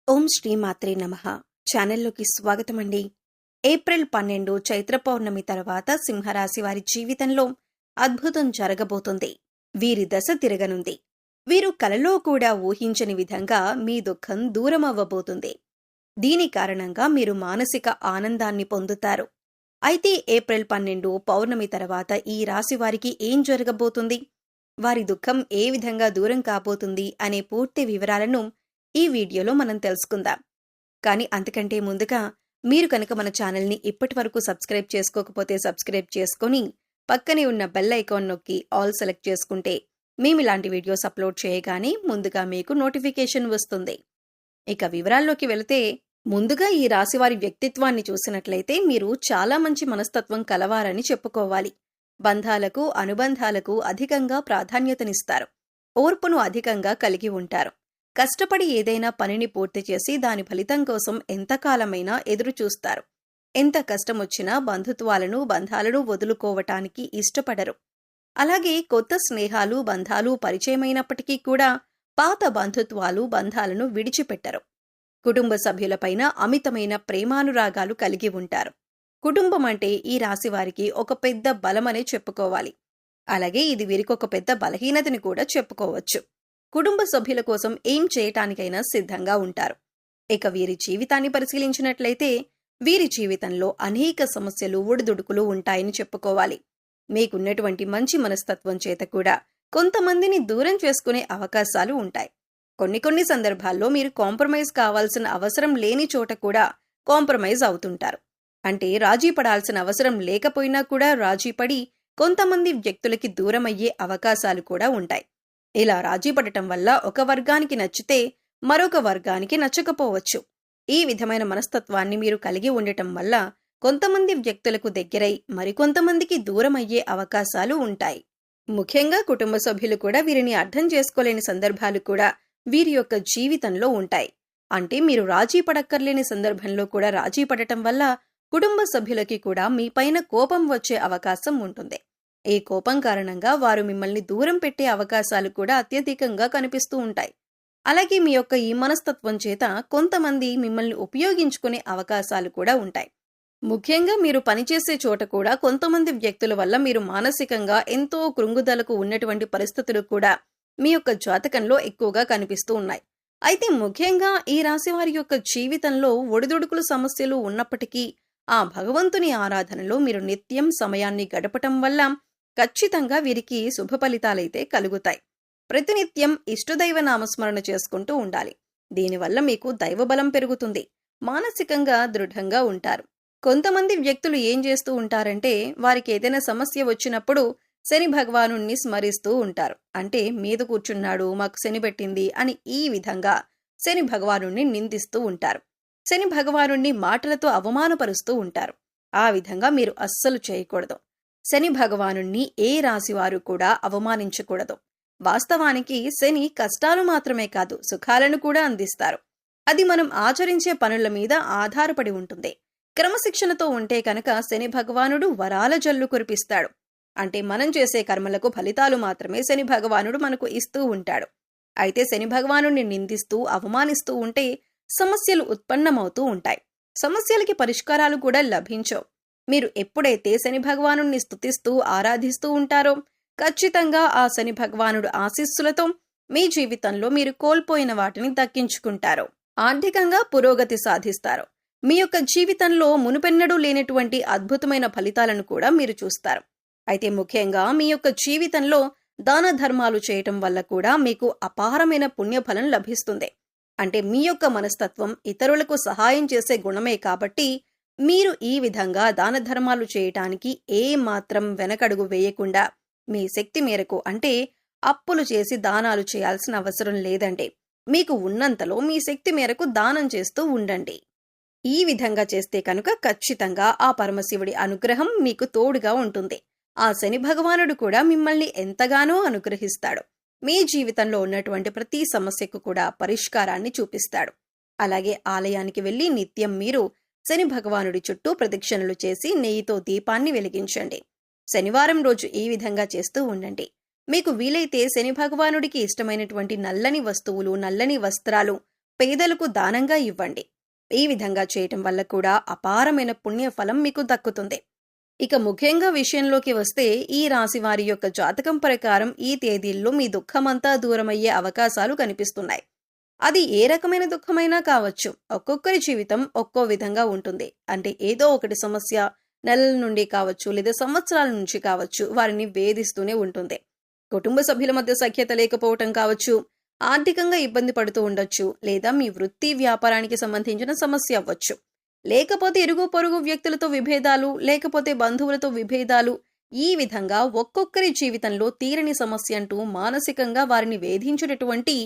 ఓం శ్రీ మాత్రే నమః. ఛానల్లోకి స్వాగతం అండి. ఏప్రిల్ 12 చైత్ర పౌర్ణమి తర్వాత సింహరాశి వారి జీవితంలో అద్భుతం జరగబోతుంది. వీరి దశ తిరగనుంది. వీరు కలలో కూడా ఊహించని విధంగా మీ దుఃఖం దూరమవ్వబోతుంది. దీని కారణంగా మీరు మానసిక ఆనందాన్ని పొందుతారు. అయితే ఏప్రిల్ 12 పౌర్ణమి తర్వాత ఈ రాశి వారికి ఏం జరగబోతుంది, వారి దుఃఖం ఏ విధంగా దూరం కాబోతుంది అనే పూర్తి వివరాలను ఈ వీడియోలో మనం తెలుసుకుందాం. కానీ అంతకంటే ముందుగా మీరు కనుక మన ఛానల్ని ఇప్పటి వరకు సబ్స్క్రైబ్ చేసుకోకపోతే సబ్స్క్రైబ్ చేసుకొని పక్కనే ఉన్న బెల్ ఐకాన్ నొక్కి ఆల్ సెలెక్ట్ చేసుకుంటే మేము ఇలాంటి వీడియోస్ అప్లోడ్ చేయగానే ముందుగా మీకు నోటిఫికేషన్ వస్తుంది. ఇక వివరాల్లోకి వెళితే ముందుగా ఈ రాశివారి వ్యక్తిత్వాన్ని చూసినట్లయితే మీరు చాలా మంచి మనస్తత్వం కలవారని చెప్పుకోవాలి. బంధాలకు అనుబంధాలకు అధికంగా ప్రాధాన్యతనిస్తారు. ఓర్పును అధికంగా కలిగి ఉంటారు. కష్టపడి ఏదైనా పనిని పూర్తి చేసి దాని ఫలితం కోసం ఎంతకాలమైనా ఎదురుచూస్తారు. ఎంత కష్టమొచ్చినా బంధాలను వదులుకోవటానికి ఇష్టపడరు. అలాగే కొత్త స్నేహాలు బంధాలు పరిచయమైనప్పటికీ కూడా పాత బంధాలను విడిచిపెట్టరు. కుటుంబ సభ్యులపైన అమితమైన ప్రేమానురాగాలు కలిగి ఉంటారు. కుటుంబం అంటే ఈ రాశివారికి ఒక పెద్ద బలమనే చెప్పుకోవాలి. అలాగే ఇది వీరికి ఒక పెద్ద బలహీనతని కూడా చెప్పుకోవచ్చు. కుటుంబ సభ్యుల కోసం ఏం చేయటానికైనా సిద్ధంగా ఉంటారు. ఇక వీరి జీవితాన్ని పరిశీలించినట్లయితే వీరి జీవితంలో అనేక సమస్యలు ఒడిదుడుకులు ఉంటాయని చెప్పుకోవాలి. మీకున్నటువంటి మంచి మనస్తత్వం చేత కూడా కొంతమందిని దూరం చేసుకునే అవకాశాలు ఉంటాయి. కొన్ని సందర్భాల్లో మీరు కాంప్రమైజ్ కావాల్సిన అవసరం లేని చోట కూడా కాంప్రమైజ్ అవుతుంటారు. అంటే రాజీ పడాల్సిన అవసరం లేకపోయినా కూడా రాజీ పడి కొంతమంది వ్యక్తులకి దూరమయ్యే అవకాశాలు కూడా ఉంటాయి. ఇలా రాజీ పడటం వల్ల ఒక వర్గానికి నచ్చితే మరొక వర్గానికి నచ్చకపోవచ్చు. ఈ విధమైన మనస్తత్వాన్ని మీరు కలిగి ఉండటం వల్ల కొంతమంది వ్యక్తులకు దగ్గరై మరికొంతమందికి దూరమయ్యే అవకాశాలు ఉంటాయి. ముఖ్యంగా కుటుంబ సభ్యులు కూడా వీరిని అర్థం చేసుకోలేని సందర్భాలు కూడా వీరి యొక్క జీవితంలో ఉంటాయి. అంటే మీరు రాజీ పడక్కర్లేని సందర్భంలో కూడా రాజీ పడటం వల్ల కుటుంబ సభ్యులకి కూడా మీపైన కోపం వచ్చే అవకాశం ఉంటుంది. ఈ కోపం కారణంగా వారు మిమ్మల్ని దూరం పెట్టే అవకాశాలు కూడా అత్యధికంగా కనిపిస్తూ ఉంటాయి. అలాగే మీ యొక్క ఈ మనస్తత్వం చేత కొంతమంది మిమ్మల్ని ఉపయోగించుకునే అవకాశాలు కూడా ఉంటాయి. ముఖ్యంగా మీరు పనిచేసే చోట కూడా కొంతమంది వ్యక్తుల వల్ల మీరు మానసికంగా ఎంతో కృంగుదలకు ఉన్నటువంటి పరిస్థితులు కూడా మీ యొక్క జాతకంలో ఎక్కువగా కనిపిస్తూ ఉన్నాయి. అయితే ముఖ్యంగా ఈ రాశి వారి యొక్క జీవితంలో ఒడిదుడుకుల సమస్యలు ఉన్నప్పటికీ ఆ భగవంతుని ఆరాధనలో మీరు నిత్యం సమయాన్ని గడపటం వల్ల ఖచ్చితంగా వీరికి శుభ ఫలితాలైతే కలుగుతాయి. ప్రతినిత్యం ఇష్టదైవ నామస్మరణ చేసుకుంటూ ఉండాలి. దీనివల్ల మీకు దైవబలం పెరుగుతుంది. మానసికంగా దృఢంగా ఉంటారు. కొంతమంది వ్యక్తులు ఏం చేస్తూ ఉంటారంటే వారికి ఏదైనా సమస్య వచ్చినప్పుడు శని భగవానుణ్ణి స్మరిస్తూ ఉంటారు. అంటే మీద కూర్చున్నాడు, మాకు శని పెట్టింది అని ఈ విధంగా శని భగవానుణ్ణి నిందిస్తూ ఉంటారు. శని భగవానుణ్ణి మాటలతో అవమానపరుస్తూ ఉంటారు. ఆ విధంగా మీరు అస్సలు చేయకూడదు. శని భగవానుణ్ణి ఏ రాశివారు కూడా అవమానించకూడదు. వాస్తవానికి శని కష్టాలు మాత్రమే కాదు సుఖాలను కూడా అందిస్తారు. అది మనం ఆచరించే పనుల మీద ఆధారపడి ఉంటుంది. క్రమశిక్షణతో ఉంటే కనుక శని భగవానుడు వరాల జల్లు కురిపిస్తాడు. అంటే మనం చేసే కర్మలకు ఫలితాలు మాత్రమే శని భగవానుడు మనకు ఇస్తూ ఉంటాడు. అయితే శని భగవానుడిని నిందిస్తూ అవమానిస్తూ ఉంటే సమస్యలు ఉత్పన్నమవుతూ ఉంటాయి. సమస్యలకి పరిష్కారాలు కూడా లభించవు. మీరు ఎప్పుడైతే శని భగవానుడిని స్తుతిస్తూ ఆరాధిస్తూ ఉంటారో ఖచ్చితంగా ఆ శని భగవానుడు ఆశీస్సులతో మీ జీవితంలో మీరు కోల్పోయిన వాటిని దక్కించుకుంటారు. ఆర్థికంగా పురోగతి సాధిస్తారు. మీ యొక్క జీవితంలో మునుపెన్నడూ లేనటువంటి అద్భుతమైన ఫలితాలను కూడా మీరు చూస్తారు. అయితే ముఖ్యంగా మీ యొక్క జీవితంలో దాన ధర్మాలు చేయటం వల్ల కూడా మీకు అపారమైన పుణ్యఫలం లభిస్తుంది. అంటే మీ యొక్క మనస్తత్వం ఇతరులకు సహాయం చేసే గుణమే కాబట్టి మీరు ఈ విధంగా దాన ధర్మాలు చేయటానికి ఏ మాత్రం వెనకడుగు వేయకుండా మీ శక్తి మేరకు, అంటే అప్పులు చేసి దానాలు చేయాల్సిన అవసరం లేదండి. మీకు ఉన్నంతలో మీ శక్తి మేరకు దానం చేస్తూ ఉండండి. ఈ విధంగా చేస్తే కనుక ఖచ్చితంగా ఆ పరమశివుడి అనుగ్రహం మీకు తోడుగా ఉంటుంది. ఆ శని భగవానుడు కూడా మిమ్మల్ని ఎంతగానో అనుగ్రహిస్తాడు. మీ జీవితంలో ఉన్నటువంటి ప్రతి సమస్యకు కూడా పరిష్కారాన్ని చూపిస్తాడు. అలాగే ఆలయానికి వెళ్లి నిత్యం మీరు శని భగవానుడి చుట్టూ ప్రదక్షిణలు చేసి నెయ్యితో దీపాన్ని వెలిగించండి. శనివారం రోజు ఈ విధంగా చేస్తూ ఉండండి. మీకు వీలైతే శని భగవానుడికి ఇష్టమైనటువంటి నల్లని వస్తువులు, నల్లని వస్త్రాలు పేదలకు దానంగా ఇవ్వండి. ఈ విధంగా చేయటం వల్ల కూడా అపారమైన పుణ్యఫలం మీకు దక్కుతుంది. ఇక ముఖ్యంగా విషయంలోకి వస్తే ఈ రాశి వారి యొక్క జాతకం ప్రకారం ఈ తేదీల్లో మీ దుఃఖమంతా దూరమయ్యే అవకాశాలు కనిపిస్తున్నాయి. అది ఏ రకమైన దుఃఖమైనా కావచ్చు. ఒక్కొక్కరి జీవితం ఒక్కో విధంగా ఉంటుంది. అంటే ఏదో ఒకటి సమస్య నెలల నుండి కావచ్చు, లేదా సంవత్సరాల నుంచి కావచ్చు, వారిని వేధిస్తూనే ఉంటుంది. కుటుంబ సభ్యుల మధ్య సఖ్యత లేకపోవటం కావచ్చు, ఆర్థికంగా ఇబ్బంది పడుతూ ఉండొచ్చు, లేదా మీ వృత్తి వ్యాపారానికి సంబంధించిన సమస్య అవ్వచ్చు, లేకపోతే ఇరుగు పొరుగు వ్యక్తులతో విభేదాలు, లేకపోతే బంధువులతో విభేదాలు. ఈ విధంగా ఒక్కొక్కరి జీవితంలో తీరని సమస్య అంటూ మానసికంగా వారిని వేధించేటటువంటి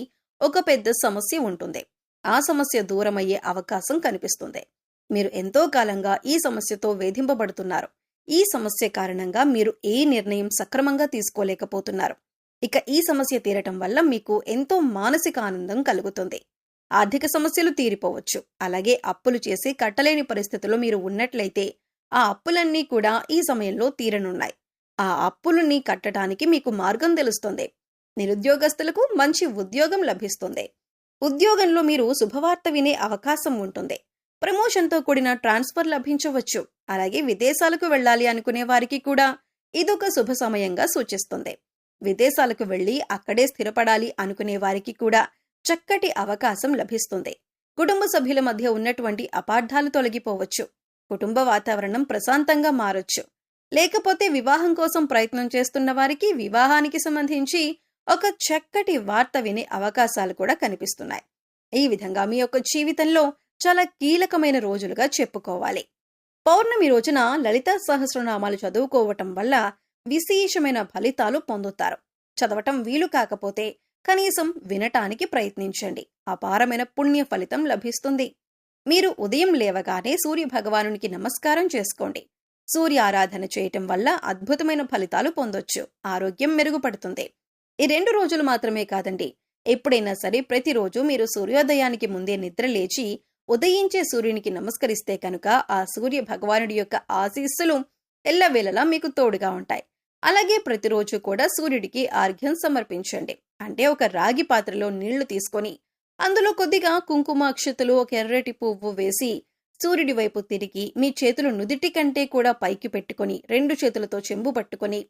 ఒక పెద్ద సమస్య ఉంటుంది. ఆ సమస్య దూరమయ్యే అవకాశం కనిపిస్తుంది. మీరు ఎంతో కాలంగా ఈ సమస్యతో వేధింపబడుతున్నారు. ఈ సమస్య కారణంగా మీరు ఏ నిర్ణయం సక్రమంగా తీసుకోలేకపోతున్నారు. ఇక ఈ సమస్య తీరటం వల్ల మీకు ఎంతో మానసిక ఆనందం కలుగుతుంది. ఆర్థిక సమస్యలు తీరిపోవచ్చు. అలాగే అప్పులు చేసి కట్టలేని పరిస్థితుల్లో మీరు ఉన్నట్లయితే ఆ అప్పులన్నీ కూడా ఈ సమయంలో తీరనున్నాయి. ఆ అప్పులని కట్టడానికి మీకు మార్గం తెలుస్తుంది. నిరుద్యోగస్తులకు మంచి ఉద్యోగం లభిస్తుంది. ఉద్యోగంలో మీరు శుభవార్త వినే అవకాశం ఉంటుంది. ప్రమోషన్తో కూడిన ట్రాన్స్ఫర్ లభించవచ్చు. అలాగే విదేశాలకు వెళ్ళాలి అనుకునే వారికి కూడా ఇదొక శుభ సమయంగా సూచిస్తుంది. విదేశాలకు వెళ్లి అక్కడే స్థిరపడాలి అనుకునే వారికి కూడా చక్కటి అవకాశం లభిస్తుంది. కుటుంబ సభ్యుల మధ్య ఉన్నటువంటి అపార్థాలు తొలగిపోవచ్చు. కుటుంబ వాతావరణం ప్రశాంతంగా మారొచ్చు. లేకపోతే వివాహం కోసం ప్రయత్నం చేస్తున్న వారికి వివాహానికి సంబంధించి ఒక చక్కటి వార్త వినే అవకాశాలు కూడా కనిపిస్తున్నాయి. ఈ విధంగా మీ యొక్క జీవితంలో చాలా కీలకమైన రోజులుగా చెప్పుకోవాలి. పౌర్ణమి రోజున లలితా సహస్రనామాలు చదువుకోవటం వల్ల విశేషమైన ఫలితాలు పొందుతారు. చదవటం వీలు కాకపోతే కనీసం వినటానికి ప్రయత్నించండి. అపారమైన పుణ్య ఫలితం లభిస్తుంది. మీరు ఉదయం లేవగానే సూర్య భగవానునికి నమస్కారం చేసుకోండి. సూర్య ఆరాధన చేయటం వల్ల అద్భుతమైన ఫలితాలు పొందొచ్చు. ఆరోగ్యం మెరుగుపడుతుంది. ఈ 2 రోజులు మాత్రమే కాదండి, ఎప్పుడైనా సరే ప్రతిరోజు మీరు సూర్యోదయానికి ముందే నిద్ర లేచి ఉదయించే సూర్యునికి నమస్కరిస్తే కనుక ఆ సూర్య భగవానుడి యొక్క ఆశీస్సులు ఎల్లవేళలా మీకు తోడుగా ఉంటాయి. అలాగే ప్రతిరోజు కూడా సూర్యుడికి ఆర్ఘ్యం సమర్పించండి. అంటే ఒక రాగి పాత్రలో నీళ్లు తీసుకొని అందులో కొద్దిగా కుంకుమ అక్షతలు, ఒక ఎర్రటి పువ్వు వేసి సూర్యుడి వైపు తిరిగి మీ చేతులు నుదిటి కంటే కూడా పైకి పెట్టుకొని 2 చేతులతో చెంబు పట్టుకొని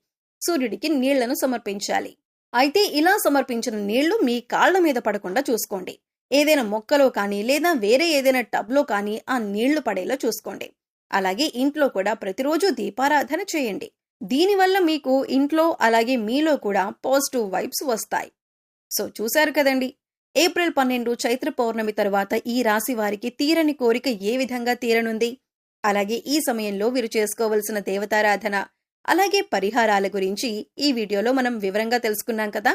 సూర్యుడికి నీళ్లను సమర్పించాలి. అయితే ఇలా సమర్పించిన నీళ్లు మీ కాళ్ల మీద పడకుండా చూసుకోండి. ఏదైనా మొక్కలో కానీ లేదా వేరే ఏదైనా టబ్లో కానీ ఆ నీళ్లు పడేలా చూసుకోండి. అలాగే ఇంట్లో కూడా ప్రతిరోజు దీపారాధన చేయండి. దీనివల్ల మీకు ఇంట్లో అలాగే మీలో కూడా పాజిటివ్ వైబ్స్ వస్తాయి. సో చూశారు కదండి, ఏప్రిల్ 12 చైత్ర పౌర్ణమి తరువాత ఈ రాశి వారికి తీరని కోరిక ఏ విధంగా తీరనుంది, అలాగే ఈ సమయంలో వీరు చేసుకోవలసిన దేవతారాధన అలాగే పరిహారాల గురించి ఈ వీడియోలో మనం వివరంగా తెలుసుకున్నాం కదా.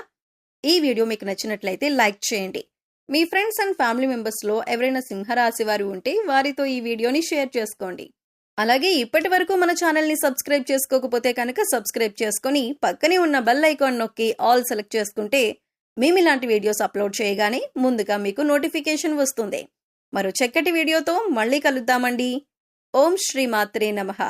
ఈ వీడియో మీకు నచ్చినట్లయితే లైక్ చేయండి. మీ ఫ్రెండ్స్ అండ్ ఫ్యామిలీ మెంబర్స్లో ఎవరైనా సింహరాశి వారు ఉంటే వారితో ఈ వీడియోని షేర్ చేసుకోండి. అలాగే ఇప్పటి వరకు మన ఛానల్ని సబ్స్క్రైబ్ చేసుకోకపోతే కనుక సబ్స్క్రైబ్ చేసుకొని పక్కనే ఉన్న బెల్ ఐకాన్ నొక్కి ఆల్ సెలెక్ట్ చేసుకుంటే మేము ఇలాంటి వీడియోస్ అప్లోడ్ చేయగానే ముందుగా మీకు నోటిఫికేషన్ వస్తుంది. మరో చక్కటి వీడియోతో మళ్ళీ కలుద్దామండి. ఓం శ్రీ మాత్రే నమః.